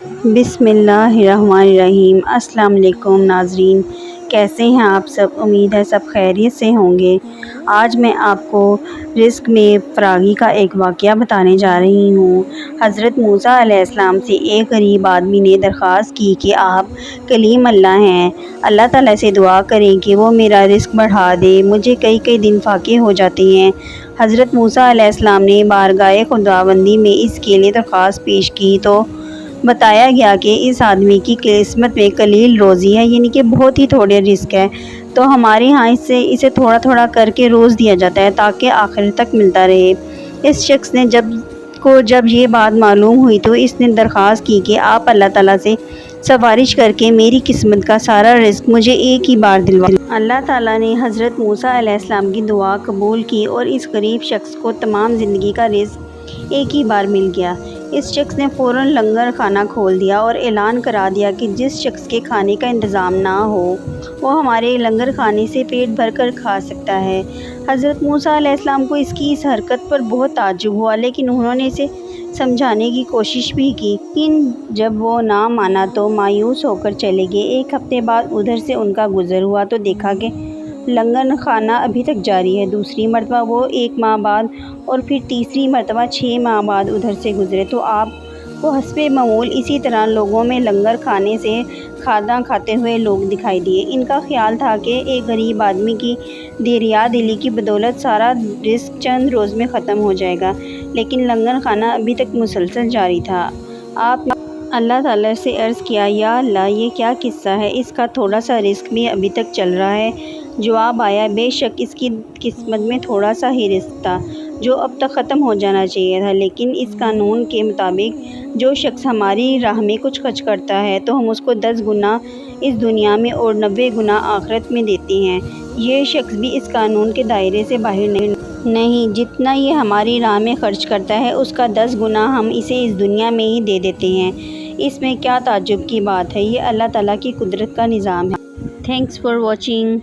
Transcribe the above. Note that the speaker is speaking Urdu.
بسم اللہ الرحمن الرحیم۔ السلام علیکم ناظرین، کیسے ہیں آپ سب؟ امید ہے سب خیریت سے ہوں گے۔ آج میں آپ کو رزق میں فراغی کا ایک واقعہ بتانے جا رہی ہوں۔ حضرت موسیٰ علیہ السلام سے ایک غریب آدمی نے درخواست کی کہ آپ کلیم اللہ ہیں، اللہ تعالیٰ سے دعا کریں کہ وہ میرا رزق بڑھا دے، مجھے کئی دن فاقے ہو جاتے ہیں۔ حضرت موسیٰ علیہ السلام نے بارگاہ خداوندی میں اس کے لیے درخواست پیش کی تو بتایا گیا کہ اس آدمی کی قسمت میں قلیل روزی ہے، یعنی کہ بہت ہی تھوڑے رزق ہے، تو ہمارے ہاں اسے تھوڑا تھوڑا کر کے روز دیا جاتا ہے تاکہ آخر تک ملتا رہے۔ اس شخص نے جب یہ بات معلوم ہوئی تو اس نے درخواست کی کہ آپ اللہ تعالیٰ سے سفارش کر کے میری قسمت کا سارا رزق مجھے ایک ہی بار دلوا دیں۔ اللہ تعالیٰ نے حضرت موسیٰ علیہ السلام کی دعا قبول کی اور اس غریب شخص کو تمام زندگی کا رزق ایک ہی بار مل گیا۔ اس شخص نے فوراً لنگر خانہ کھول دیا اور اعلان کرا دیا کہ جس شخص کے کھانے کا انتظام نہ ہو وہ ہمارے لنگر خانے سے پیٹ بھر کر کھا سکتا ہے۔ حضرت موسیٰ علیہ السلام کو اس کی اس حرکت پر بہت تعجب ہوا، لیکن انہوں نے اسے سمجھانے کی کوشش بھی کی، لیکن جب وہ نہ مانا تو مایوس ہو کر چلے گئے۔ ایک ہفتے بعد ادھر سے ان کا گزر ہوا تو دیکھا کہ لنگر خانہ ابھی تک جاری ہے۔ دوسری مرتبہ وہ 1 ماہ بعد اور پھر تیسری مرتبہ 6 ماہ بعد ادھر سے گزرے تو آپ کو حسب معمول اسی طرح لوگوں میں لنگر کھانے سے کھانا کھاتے ہوئے لوگ دکھائی دیے۔ ان کا خیال تھا کہ ایک غریب آدمی کی دریا دلی کی بدولت سارا رزق چند روز میں ختم ہو جائے گا، لیکن لنگر خانہ ابھی تک مسلسل جاری تھا۔ آپ نے اللہ تعالیٰ سے عرض کیا، یا اللہ، یہ کیا قصہ ہے؟ اس کا تھوڑا سا رزق بھی ابھی تک چل رہا ہے۔ جواب آیا، بے شک اس کی قسمت میں تھوڑا سا ہی رزق تھا جو اب تک ختم ہو جانا چاہیے تھا، لیکن اس قانون کے مطابق جو شخص ہماری راہ میں کچھ خرچ کرتا ہے تو ہم اس کو 10 گنا اس دنیا میں اور 90 گنا آخرت میں دیتے ہیں۔ یہ شخص بھی اس قانون کے دائرے سے باہر نہیں، جتنا یہ ہماری راہ میں خرچ کرتا ہے اس کا 10 گنا ہم اسے اس دنیا میں ہی دے دیتے ہیں۔ اس میں کیا تعجب کی بات ہے؟ یہ اللہ تعالیٰ کی قدرت کا نظام ہے۔ Thanks for watching.